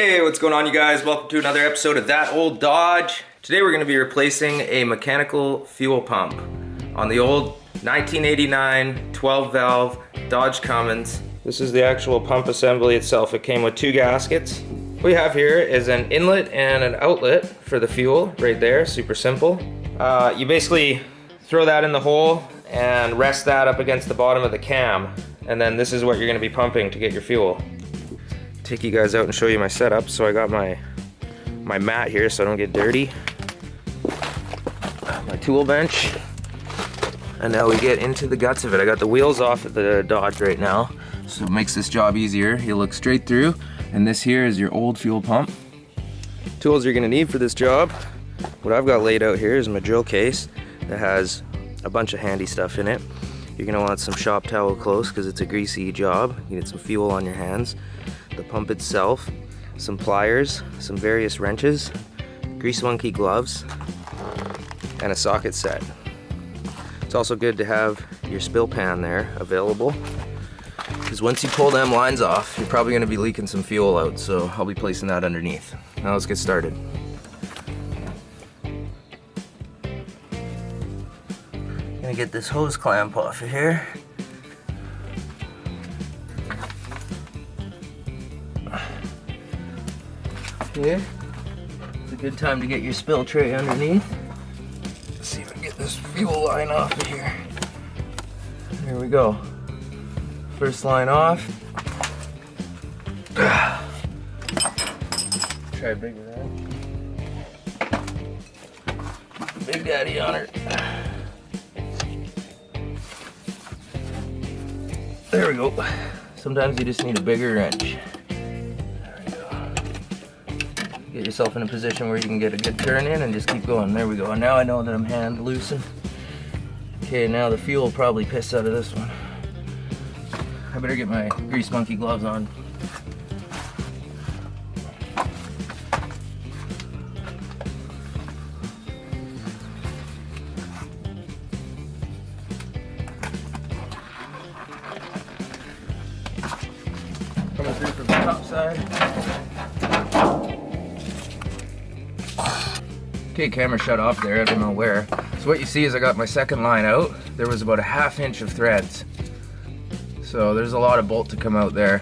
Hey, what's going on, you guys? Welcome to another episode of That Old Dodge. Today we're going to be replacing a mechanical fuel pump on the old 1989 12 valve Dodge Cummins. This is the actual pump assembly itself. It came with two gaskets. What we have here is an inlet and an outlet for the fuel right there. Super simple. You basically throw that in the hole and rest that up against the bottom of the cam, and then this is what you're going to be pumping to get your fuel. Take you guys out and show you my setup. So I got my mat here so I don't get dirty, my tool bench, and now we get into the guts of it. I got the wheels off of the Dodge right now, so it makes this job easier. You look straight through, and this here is your old fuel pump. Tools you're gonna need for this job. What I've got laid out here is my drill case that has a bunch of handy stuff in it. You're gonna want some shop towel close because it's a greasy job. You need some fuel on your hands. The pump itself, some pliers, some various wrenches, grease monkey gloves, and a socket set. It's also good to have your spill pan there available, because once you pull them lines off, you're probably going to be leaking some fuel out, so I'll be placing that underneath. Now let's get started. Gonna get this hose clamp off of here. Here, it's a good time to get your spill tray underneath. Let's see if I can get this fuel line off of here. Here we go. First line off. Try bigger that. Big Daddy on her. There we go. Sometimes you just need a bigger wrench. Get yourself in a position where you can get a good turn in and just keep going. There we go. And now I know that I'm hand loosened. Okay, now the fuel will probably piss out of this one. I better get my grease monkey gloves on. Coming through from the top side. Okay, camera shut off there, I don't know where. So what you see is I got my second line out. There was about a ½ inch of threads. So there's a lot of bolt to come out there.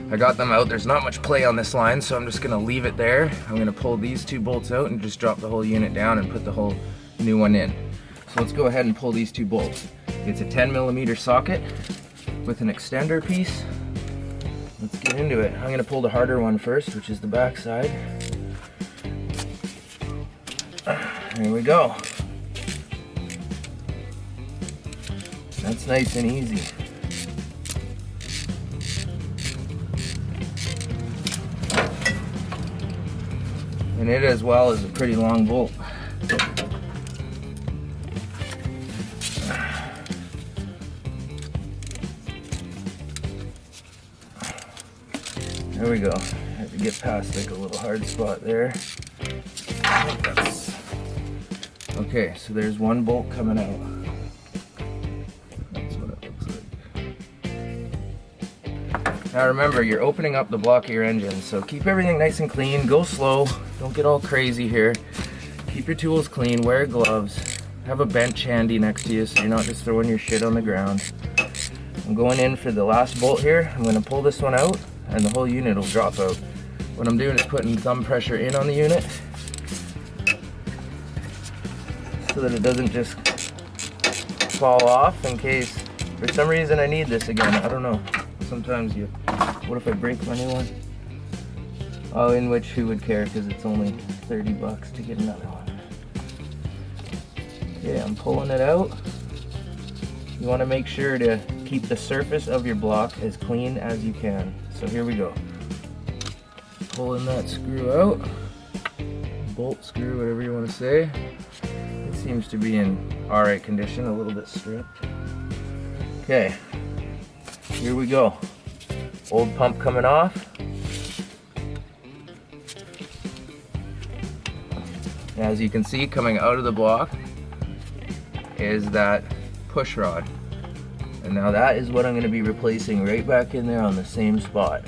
I got them out. There's not much play on this line, so I'm just gonna leave it there. I'm gonna pull these two bolts out and just drop the whole unit down and put the whole new one in. So let's go ahead and pull these two bolts. It's a 10mm socket with an extender piece. Let's get into it. I'm gonna pull the harder one first, which is the back side. Here we go. That's nice and easy. And it as well is a pretty long bolt. There we go. I had to get past like a little hard spot there. Okay, so there's one bolt coming out. That's what it looks like. Now remember, you're opening up the block of your engine, so keep everything nice and clean. Go slow. Don't get all crazy here. Keep your tools clean. Wear gloves. Have a bench handy next to you so you're not just throwing your shit on the ground. I'm going in for the last bolt here. I'm going to pull this one out, and the whole unit will drop out. What I'm doing is putting thumb pressure in on the unit, so that it doesn't just fall off in case for some reason I need this again. I don't know. Sometimes you, what if I break my new one? Oh, in which who would care, because it's only 30 bucks to get another one. Okay, I'm pulling it out. You want to make sure to keep the surface of your block as clean as you can. So here we go. Pulling that screw out. Bolt, screw, whatever you want to say. Seems to be in alright condition, a little bit stripped. Okay, here we go. Old pump coming off. As you can see, coming out of the block is that push rod. And now that is what I'm going to be replacing right back in there on the same spot.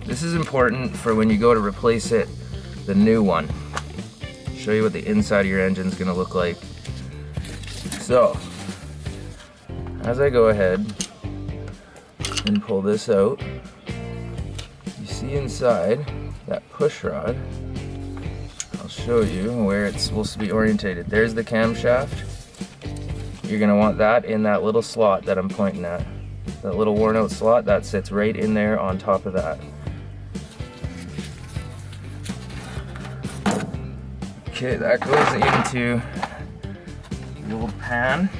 This is important for when you go to replace it, the new one. Show you what the inside of your engine's gonna look like. So, as I go ahead and pull this out, you see inside that push rod, I'll show you where it's supposed to be orientated. There's the camshaft. You're gonna want that in that little slot that I'm pointing at. That little worn out slot, that sits right in there on top of that. Okay, that goes into the old pan.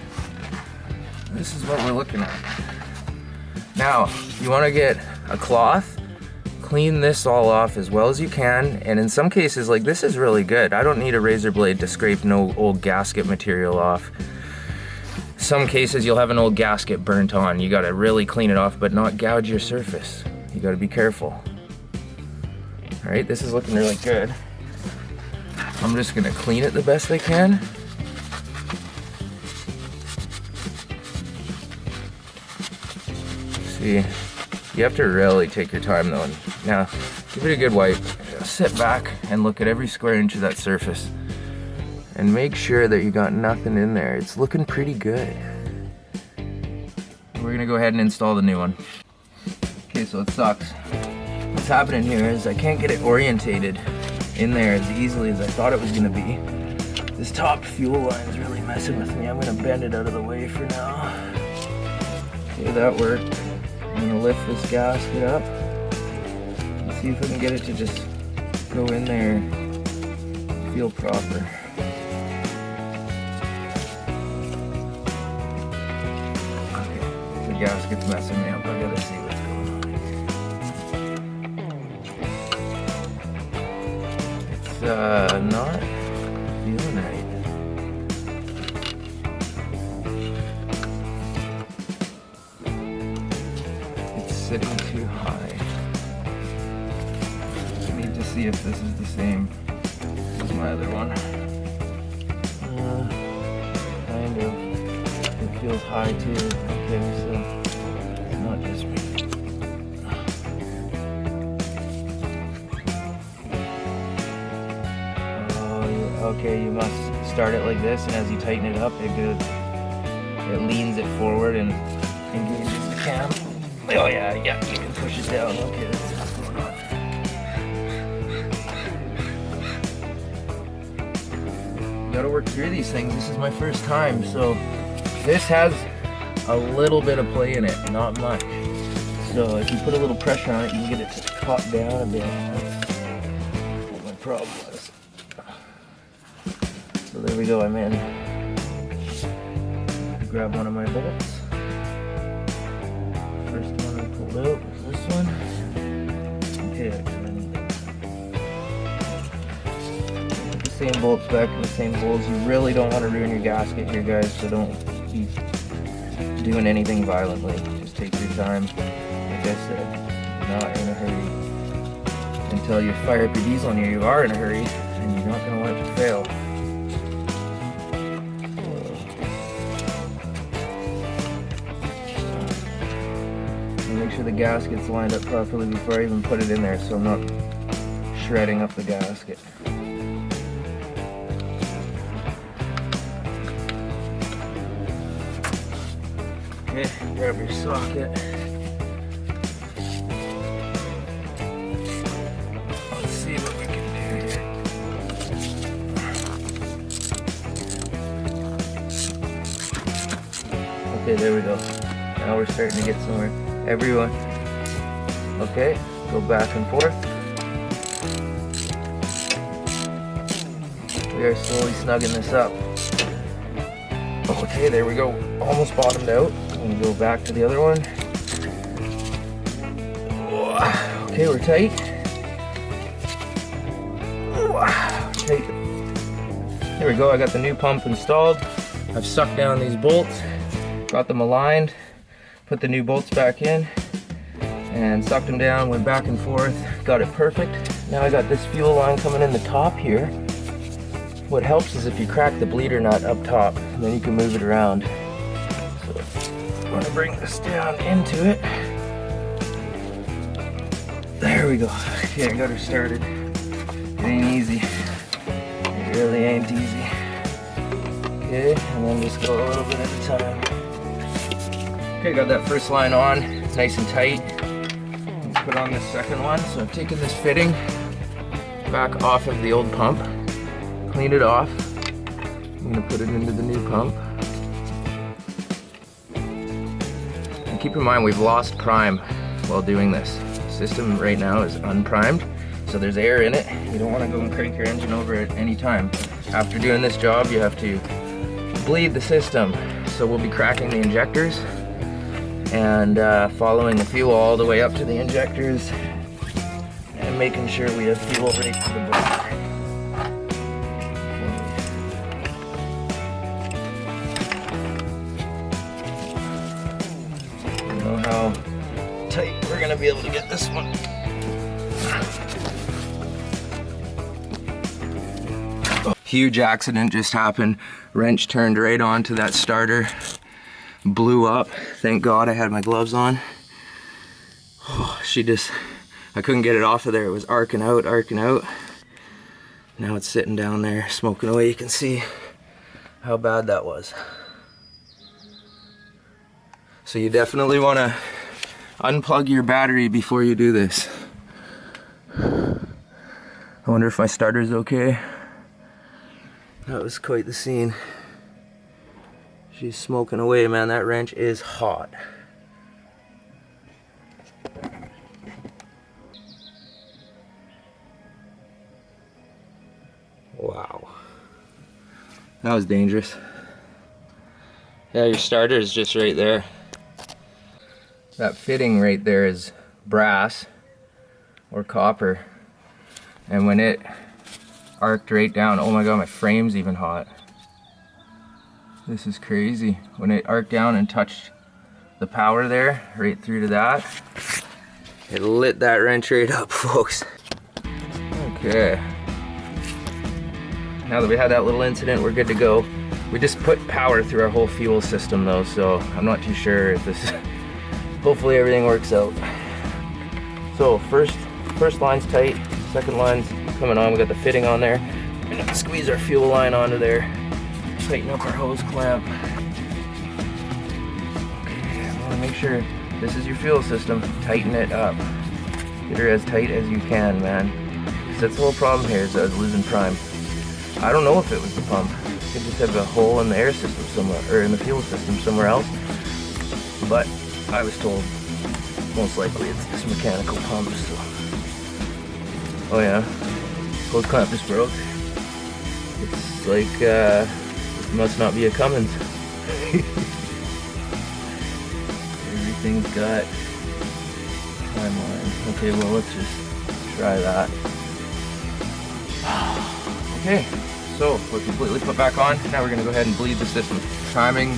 This is what we're looking at. Now, you want to get a cloth, clean this all off as well as you can, and in some cases, like this is really good. I don't need a razor blade to scrape no old gasket material off. Some cases you'll have an old gasket burnt on. You gotta really clean it off, but not gouge your surface. You gotta be careful. All right, this is looking really good. I'm just gonna clean it the best I can. See, you have to really take your time though. Now, give it a good wipe. Sit back and look at every square inch of that surface. And make sure that you got nothing in there. It's looking pretty good. We're gonna go ahead and install the new one. Okay, so it sucks. What's happening here is I can't get it orientated in there as easily as I thought it was gonna be. This top fuel line is really messing with me. I'm gonna bend it out of the way for now. Okay, that worked. I'm gonna lift this gasket up and see if I can get it to just go in there and feel proper. Okay, the gasket's messing me up. I gotta see what's going on. It's not feeling right. Sitting too high. I need to see if this is the same as my other one. Kind of. It feels high too. Okay, so it's not just me. Okay, you must start it like this, and as you tighten it up, it leans it forward and engages the cam. Oh yeah, you can push it down. Okay, that's what's going on. You gotta work through these things. This is my first time, so this has a little bit of play in it, not much. So if you put a little pressure on it, you can get it to pop down a bit. That's what my problem was. So there we go, I'm in. Grab one of my bullets. First one I pulled out was this one. Okay, put the same bolts back in the same holes. You really don't want to ruin your gasket here, guys, so don't be doing anything violently. Just take your time. Like I said, not in a hurry. Until you fire up your diesel and you are in a hurry, and you're not going to want it to fail. Make sure the gasket's lined up properly before I even put it in there, so I'm not shredding up the gasket. Okay, grab your socket. Let's see what we can do here. Okay, there we go. Now we're starting to get somewhere. Everyone, okay, go back and forth. We are slowly snugging this up. Okay, there we go, almost bottomed out. I'm gonna go back to the other one. Okay, we're tight. Tight. There we go, I got the new pump installed. I've sucked down these bolts, got them aligned. Put the new bolts back in and sucked them down, went back and forth, got it perfect. Now I got this fuel line coming in the top here. What helps is if you crack the bleeder nut up top, and then you can move it around. So I'm gonna bring this down into it. There There we go. Okay, I got her started. It ain't easy. It really ain't easy. Okay, and then just go a little bit at a time. Okay, got that first line on, nice and tight. Let's put on this second one. So I've taken this fitting back off of the old pump, clean it off. I'm gonna put it into the new pump. And keep in mind, we've lost prime while doing this. The system right now is unprimed, so there's air in it. You don't want to go and crank your engine over at any time. After doing this job, you have to bleed the system. So we'll be cracking the injectors and following the fuel all the way up to the injectors and making sure we have fuel right to the block. I don't know how tight we're gonna be able to get this one. Huge accident just happened. Wrench turned right onto that starter, blew up. Thank God I had my gloves on. Oh, I couldn't get it off of there. It was arcing out, arcing out. Now it's sitting down there, smoking away. You can see how bad that was. So you definitely want to unplug your battery before you do this. I wonder if my starter's okay. That was quite the scene. She's smoking away, man. That wrench is hot. Wow. That was dangerous. Yeah, your starter is just right there. That fitting right there is brass or copper. And when it arced right down, oh my God, my frame's even hot. This is crazy. When it arced down and touched the power there, right through to that, it lit that wrench right up, folks. Okay. Now that we had that little incident, we're good to go. We just put power through our whole fuel system though, so I'm not too sure if this, hopefully everything works out. So first line's tight, second line's coming on. We got the fitting on there. We're gonna squeeze our fuel line onto there. Tighten up our hose clamp. Okay, I wanna make sure this is your fuel system. Tighten it up. Get her as tight as you can, man. Because that's the whole problem here, is I was losing prime. I don't know if it was the pump. It could just have a hole in the air system somewhere, or in the fuel system somewhere else. But I was told most likely it's this mechanical pump, so. Oh yeah, hose clamp just broke. It's like, it must not be a Cummins. Everything's got timeline. Okay, well let's just try that. Okay, so we're completely put back on. Now we're gonna go ahead and bleed the system. Priming.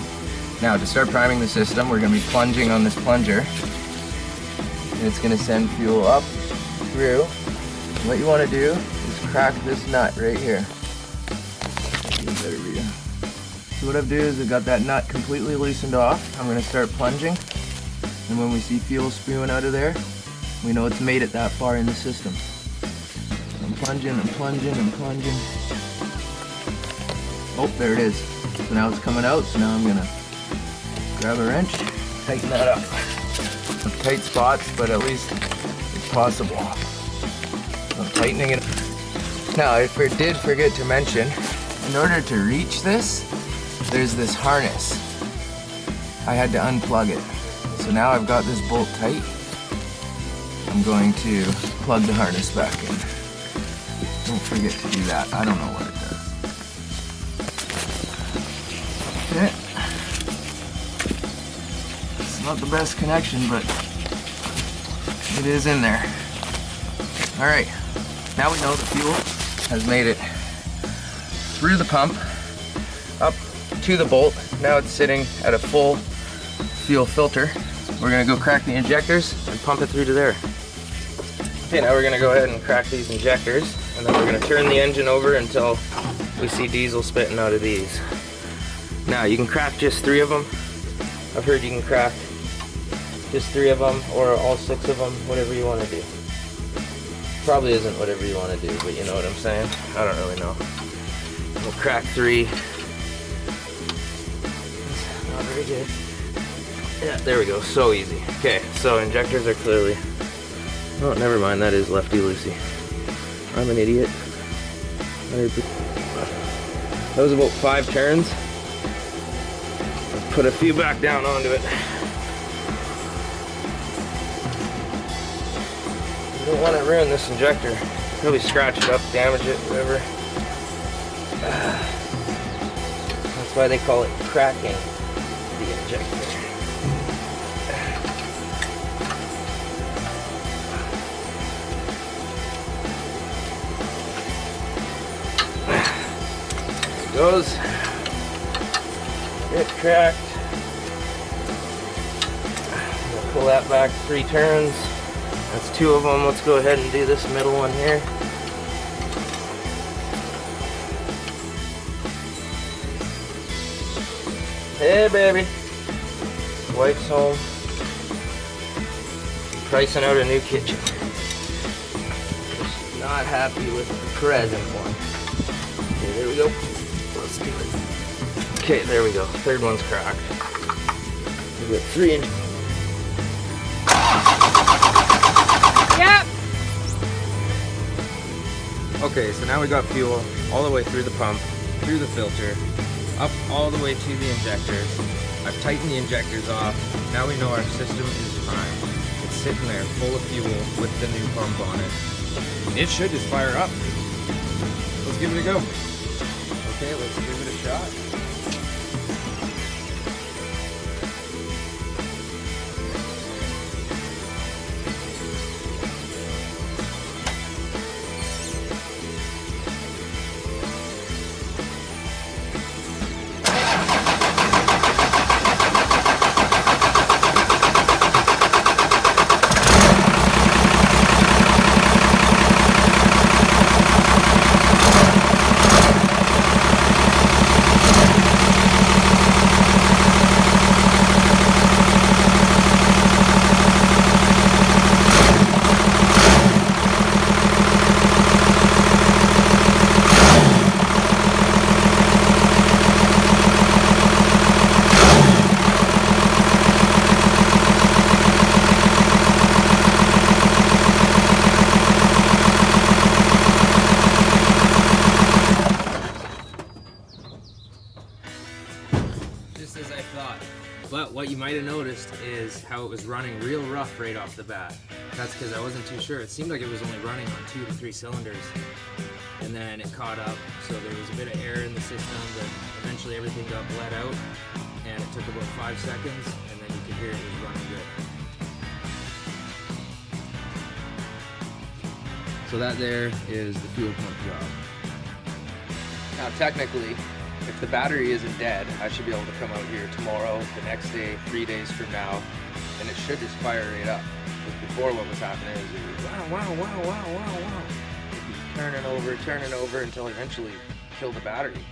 Now to start priming the system, we're gonna be plunging on this plunger. And it's gonna send fuel up through. And what you wanna do is crack this nut right here. So what I've done is I've got that nut completely loosened off. I'm gonna start plunging. And when we see fuel spewing out of there, we know it's made it that far in the system. I'm plunging and plunging and plunging. Oh, there it is. So now it's coming out, so now I'm gonna grab a wrench, tighten that up. Tight spots, but at least it's possible. I'm tightening it. Now, I did forget to mention, in order to reach this, there's this harness. I had to unplug it. So now I've got this bolt tight. I'm going to plug the harness back in. Don't forget to do that. I don't know what it does. Okay. It's not the best connection, but it is in there. All right, now we know the fuel has made it through the pump, up to the bolt. Now it's sitting at a full fuel filter. We're gonna go crack the injectors and pump it through to there. Okay, now we're gonna go ahead and crack these injectors, and then we're gonna turn the engine over until we see diesel spitting out of these. Now you can crack just 3 of them. I've heard you can crack just 3 of them or all 6 of them, whatever you want to do. Probably isn't whatever you want to do, but you know what I'm saying? I don't really know. We'll crack 3. Not very good. Yeah, there we go. So easy. Okay, so injectors are clearly... Oh, never mind. That is lefty-loosey. I'm an idiot. That was about 5 turns. Let's put a few back down onto it. You don't want to ruin this injector. Probably scratch it up, damage it, whatever. That's why they call it cracking the injector. There it goes. It cracked. We'll pull that back 3 turns. That's 2 of them. Let's go ahead and do this middle one here. Hey baby, wife's home. Pricing out a new kitchen. Just not happy with the present one. Okay, there we go. Let's do it. Okay, there we go. 3rd one's cracked. We've got 3 inch. Yep. Okay, so now we got fuel all the way through the pump, through the filter, up all the way to the injectors. I've tightened the injectors off. Now we know our system is primed. It's sitting there full of fuel with the new pump on it. It should just fire up. Let's give it a go. Okay, let's give it a shot. Just as I thought. But what you might have noticed is how it was running real rough right off the bat. That's because I wasn't too sure. It seemed like it was only running on 2 to 3 cylinders. And then it caught up, so there was a bit of air in the system, but eventually everything got bled out. And it took about 5 seconds, and then you could hear it was running good. So that there is the fuel pump job. Now technically, if the battery isn't dead, I should be able to come out here tomorrow, the next day, 3 days from now, and it should just fire right up. Because before what was happening is it was wow, wow, wow, wow, wow, wow. It'd be turning over until eventually kill the battery.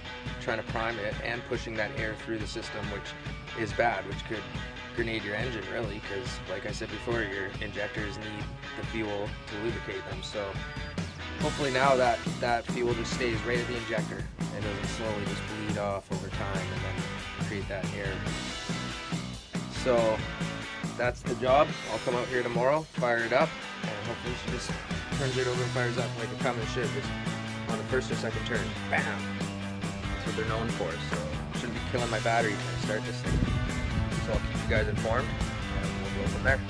Trying to prime it and pushing that air through the system, which is bad, which could grenade your engine really, because like I said before, your injectors need the fuel to lubricate them. So hopefully now that fuel just stays right at the injector and doesn't slowly just bleed off over time and then create that air. So that's the job. I'll come out here tomorrow, fire it up, and hopefully she just turns it over and fires up like a cummins should, just on the 1st or 2nd turn. Bam! That's what they're known for, so shouldn't be killing my battery when I start this thing. So I'll keep you guys informed, and we'll go from there.